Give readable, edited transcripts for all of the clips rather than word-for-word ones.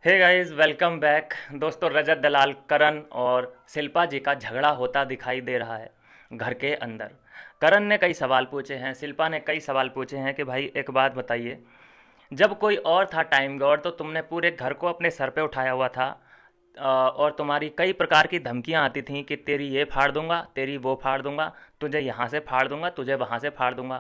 Hey guys, welcome back. दोस्तों, रजत दलाल, करण और शिल्पा जी का झगड़ा होता दिखाई दे रहा है घर के अंदर। करण ने कई सवाल पूछे हैं, शिल्पा ने कई सवाल पूछे हैं कि भाई एक बात बताइए, जब कोई और था टाइम गॉड तो तुमने पूरे घर को अपने सर पे उठाया हुआ था। और तुम्हारी कई प्रकार की धमकियां आती थीं कि तेरी ये फाड़ दूंगा, तेरी वो फाड़ दूंगा, तुझे यहाँ से फाड़ दूंगा, तुझे वहाँ से फाड़ दूंगा,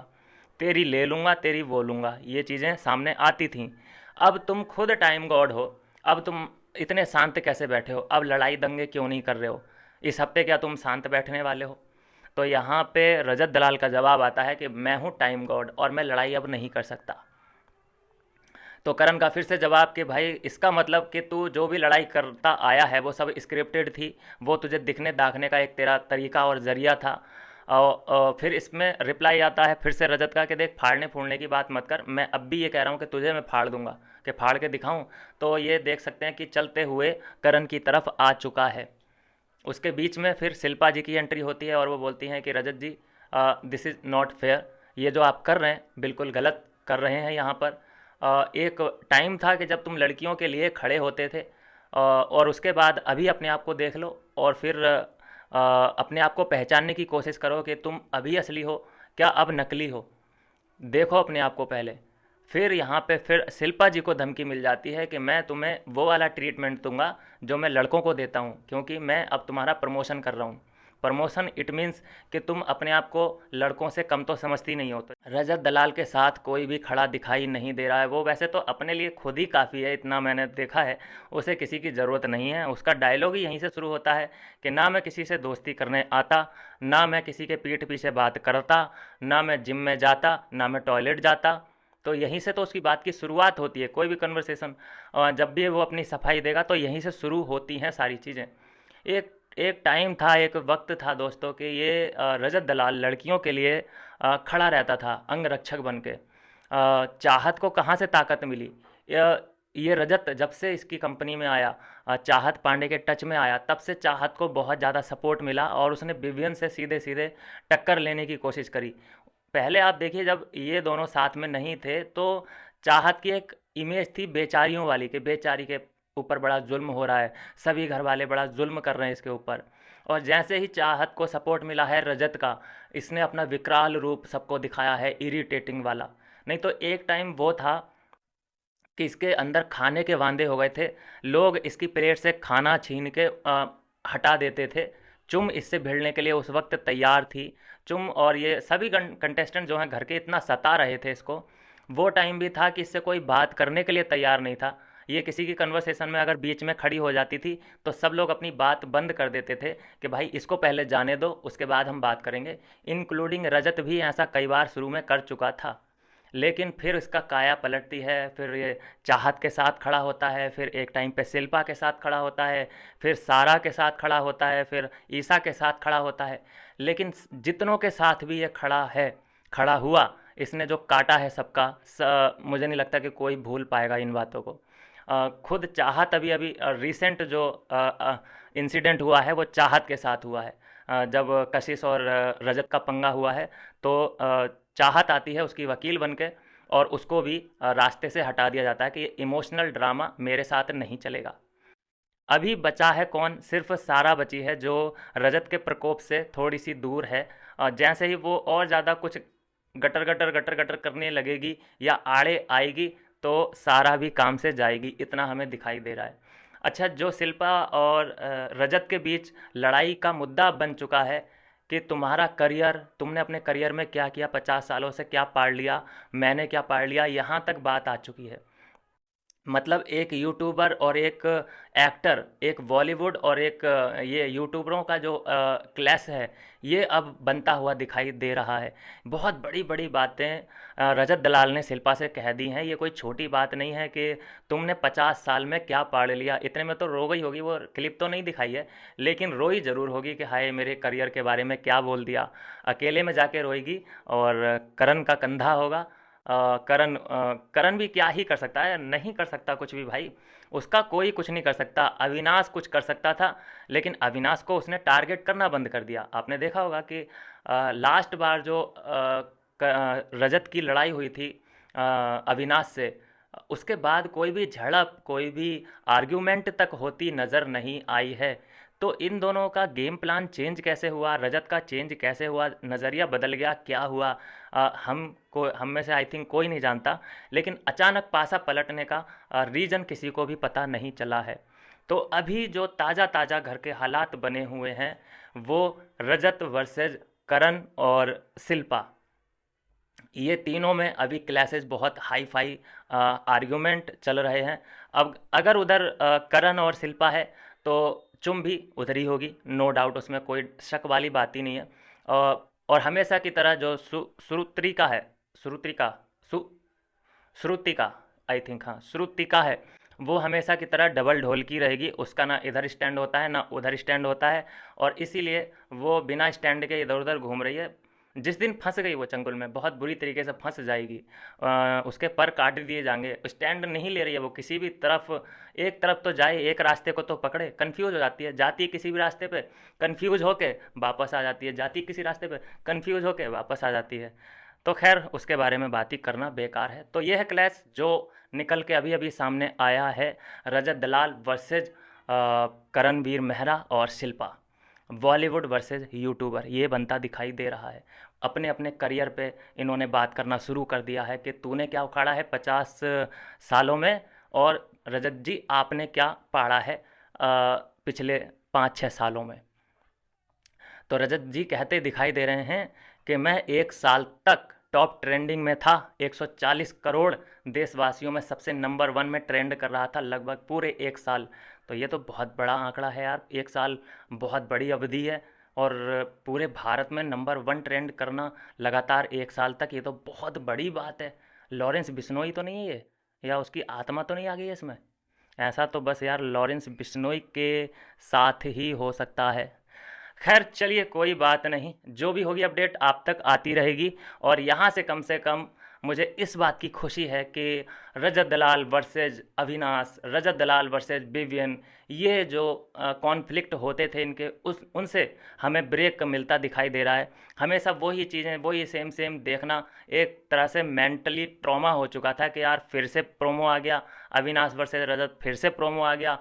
तेरी ले लूंगा, तेरी वो लूंगा, ये चीज़ें सामने आती थीं। अब तुम खुद टाइम गॉड हो, अब तुम इतने शांत कैसे बैठे हो? अब लड़ाई दंगे क्यों नहीं कर रहे हो? इस हफ्ते क्या तुम शांत बैठने वाले हो? तो यहाँ पे रजत दलाल का जवाब आता है कि मैं हूँ टाइम गॉड और मैं लड़ाई अब नहीं कर सकता। तो करण का फिर से जवाब कि भाई इसका मतलब कि तू जो भी लड़ाई करता आया है वो सब स्क्रिप्टेड थी, वो तुझे दिखने दाखने का एक तेरा तरीका और ज़रिया था। और फिर इसमें रिप्लाई आता है फिर से रजत का कि देख, फाड़ने फूड़ने की बात मत कर, मैं अब भी ये कह रहा हूँ कि तुझे मैं फाड़ दूंगा, कि फाड़ के दिखाऊं। तो ये देख सकते हैं कि चलते हुए करण की तरफ आ चुका है। उसके बीच में फिर शिल्पा जी की एंट्री होती है और वो बोलती हैं कि रजत जी, दिस इज़ नॉट फेयर, ये जो आप कर रहे हैं बिल्कुल गलत कर रहे हैं यहाँ पर। एक टाइम था कि जब तुम लड़कियों के लिए खड़े होते थे, और उसके बाद अभी अपने आप को देख लो और फिर अपने आप को पहचानने की कोशिश करो कि तुम अभी असली हो, क्या अब नकली हो। देखो अपने आप को पहले। फिर यहाँ पे फिर शिल्पा जी को धमकी मिल जाती है कि मैं तुम्हें वो वाला ट्रीटमेंट दूंगा जो मैं लड़कों को देता हूँ, क्योंकि मैं अब तुम्हारा प्रमोशन कर रहा हूँ। प्रमोशन इट मीन्स कि तुम अपने आप को लड़कों से कम तो समझती नहीं हो। तो रजत दलाल के साथ कोई भी खड़ा दिखाई नहीं दे रहा है। वो वैसे तो अपने लिए खुद ही काफ़ी है, इतना मैंने देखा है। उसे किसी की ज़रूरत नहीं है। उसका डायलॉग ही यहीं से शुरू होता है कि ना मैं किसी से दोस्ती करने आता, ना मैं किसी के पीठ पीछे बात करता, ना मैं जिम में जाता, ना मैं टॉयलेट जाता। तो यहीं से तो उसकी बात की शुरुआत होती है, कोई भी कन्वर्सेशन जब भी वो अपनी सफाई देगा तो यहीं से शुरू होती हैं सारी चीज़ें। एक एक टाइम था, एक वक्त था दोस्तों कि ये रजत दलाल लड़कियों के लिए खड़ा रहता था अंगरक्षक बन के। चाहत को कहाँ से ताकत मिली? ये रजत जब से इसकी कंपनी में आया, चाहत पांडे के टच में आया, तब से चाहत को बहुत ज़्यादा सपोर्ट मिला और उसने विवियन से सीधे सीधे टक्कर लेने की कोशिश करी। पहले आप देखिए, जब ये दोनों साथ में नहीं थे तो चाहत की एक इमेज थी बेचारियों वाली, कि बेचारी के ऊपर बड़ा जुल्म हो रहा है, सभी घर वाले बड़ा जुल्म कर रहे हैं इसके ऊपर। और जैसे ही चाहत को सपोर्ट मिला है रजत का, इसने अपना विकराल रूप सबको दिखाया है, इरिटेटिंग वाला। नहीं तो एक टाइम वो था कि इसके अंदर खाने के वांदे हो गए थे। लोग इसकी प्लेट से खाना छीन के हटा देते थे। चुम इससे भिड़ने के लिए उस वक्त तैयार थी। चुम और ये सभी कंटेस्टेंट जो हैं घर के इतना सता रहे थे इसको। वो टाइम भी था कि इससे कोई बात करने के लिए तैयार नहीं था। ये किसी की कन्वर्सेशन में अगर बीच में खड़ी हो जाती थी तो सब लोग अपनी बात बंद कर देते थे कि भाई इसको पहले जाने दो, उसके बाद हम बात करेंगे। इंक्लूडिंग रजत भी ऐसा कई बार शुरू में कर चुका था। लेकिन फिर इसका काया पलटती है, फिर ये चाहत के साथ खड़ा होता है, फिर एक टाइम पे शिल्पा के साथ खड़ा होता है, फिर सारा के साथ खड़ा होता है, फिर ईसा के साथ खड़ा होता है। लेकिन जितनों के साथ भी ये खड़ा है, खड़ा हुआ, इसने जो काटा है सबका, मुझे नहीं लगता कि कोई भूल पाएगा इन बातों को। खुद चाहत अभी अभी रिसेंट जो इंसिडेंट हुआ है वो चाहत के साथ हुआ है। जब कशिश और रजत का पंगा हुआ है तो चाहत आती है उसकी वकील बन के, और उसको भी रास्ते से हटा दिया जाता है कि ये इमोशनल ड्रामा मेरे साथ नहीं चलेगा। अभी बचा है कौन? सिर्फ सारा बची है जो रजत के प्रकोप से थोड़ी सी दूर है। जैसे ही वो और ज़्यादा कुछ गटर गटर गटर गटर करने लगेगी या आड़े आएगी तो सारा भी काम से जाएगी, इतना हमें दिखाई दे रहा है। अच्छा, जो शिल्पा और रजत के बीच लड़ाई का मुद्दा बन चुका है कि तुम्हारा करियर, तुमने अपने करियर में क्या किया, 50 सालों से क्या पाड़ लिया, मैंने क्या पाड़ लिया, यहाँ तक बात आ चुकी है। मतलब एक यूट्यूबर और एक एक्टर, एक बॉलीवुड और एक ये यूट्यूबरों का जो क्लैश है, ये अब बनता हुआ दिखाई दे रहा है। बहुत बड़ी बड़ी बातें रजत दलाल ने शिल्पा से कह दी हैं। ये कोई छोटी बात नहीं है कि तुमने 50 साल में क्या पाड़ लिया। इतने में तो रो गई होगी, वो क्लिप तो नहीं दिखाई है, लेकिन रोई ज़रूर होगी कि हाय मेरे करियर के बारे में क्या बोल दिया। अकेले में जाके रोएगी और करण का कंधा होगा। करण भी क्या ही कर सकता है, नहीं कर सकता कुछ भी भाई। उसका कोई कुछ नहीं कर सकता। अविनाश कुछ कर सकता था, लेकिन अविनाश को उसने टारगेट करना बंद कर दिया। आपने देखा होगा कि लास्ट बार जो रजत की लड़ाई हुई थी अविनाश से, उसके बाद कोई भी झड़प, कोई भी आर्ग्यूमेंट तक होती नज़र नहीं आई है। तो इन दोनों का गेम प्लान चेंज कैसे हुआ, रजत का चेंज कैसे हुआ, नज़रिया बदल गया, क्या हुआ, हम में से आई थिंक कोई नहीं जानता। लेकिन अचानक पासा पलटने का रीज़न किसी को भी पता नहीं चला है। तो अभी जो ताज़ा ताज़ा घर के हालात बने हुए हैं वो रजत वर्सेस करण और शिल्पा, ये तीनों में अभी क्लैशेस बहुत हाई फाई आर्ग्यूमेंट चल रहे हैं। अब अगर उधर करण और शिल्पा है तो चुम भी उधर ही होगी, नो डाउट, उसमें कोई शक वाली बात ही नहीं है। और हमेशा की तरह जो श्रुतिका है, श्रुतिका सु श्रुतिका आई थिंक, हाँ श्रुतिका है, वो हमेशा की तरह डबल ढोल की रहेगी। उसका ना इधर स्टैंड होता है ना उधर स्टैंड होता है, और इसीलिए वो बिना स्टैंड के इधर उधर घूम रही है। जिस दिन फंस गई वो चंगुल में, बहुत बुरी तरीके से फंस जाएगी। उसके पर काट दिए जाएंगे। स्टैंड नहीं ले रही है वो किसी भी तरफ, एक तरफ तो जाए, एक रास्ते को तो पकड़े, कंफ्यूज हो जाती है, जाती है किसी भी रास्ते पे, कंफ्यूज होके वापस आ जाती है, जाती है किसी रास्ते पे, कंफ्यूज होके वापस आ जाती है। तो खैर उसके बारे में बात ही करना बेकार है। तो ये है क्लैश जो निकल के अभी अभी सामने आया है, रजत दलाल वर्सेज करणवीर मेहरा और शिल्पा, बॉलीवुड वर्सेस यूट्यूबर, ये बनता दिखाई दे रहा है। अपने अपने करियर पे इन्होंने बात करना शुरू कर दिया है कि तूने क्या उखाड़ा है 50 सालों में, और रजत जी आपने क्या पाड़ा है पिछले 5-6 सालों में। तो रजत जी कहते दिखाई दे रहे हैं कि मैं 1 साल तक टॉप ट्रेंडिंग में था, 140 करोड़ देशवासियों में सबसे नंबर 1 में ट्रेंड कर रहा था लगभग पूरे 1 साल। तो ये तो बहुत बड़ा आंकड़ा है यार, 1 साल बहुत बड़ी अवधि है। और पूरे भारत में नंबर 1 ट्रेंड करना लगातार 1 साल तक, ये तो बहुत बड़ी बात है। लॉरेंस बिश्नोई तो नहीं है ये, या उसकी आत्मा तो नहीं आ गई है इसमें? ऐसा तो बस यार लॉरेंस बिश्नोई के साथ ही हो सकता है। खैर चलिए कोई बात नहीं, जो भी होगी अपडेट आप तक आती रहेगी। और यहाँ से कम मुझे इस बात की खुशी है कि रजत दलाल वर्सेज अविनाश, रजत दलाल वर्सेज विवियन, ये जो कॉन्फ्लिक्ट होते थे इनके, उस उनसे हमें ब्रेक मिलता दिखाई दे रहा है। हमेशा वही चीज़ें, वही सेम सेम देखना एक तरह से मेंटली ट्रॉमा हो चुका था कि यार फिर से प्रोमो आ गया, अविनाश वर्सेज रजत, फिर से प्रोमो आ गया,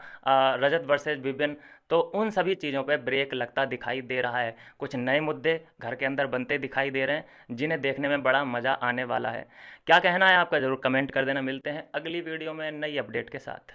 रजत वर्सेज विवियन। तो उन सभी चीज़ों पे ब्रेक लगता दिखाई दे रहा है। कुछ नए मुद्दे घर के अंदर बनते दिखाई दे रहे हैं जिन्हें देखने में बड़ा मज़ा आने वाला है। क्या कहना है आपका ज़रूर कमेंट कर देना। मिलते हैं अगली वीडियो में नई अपडेट के साथ।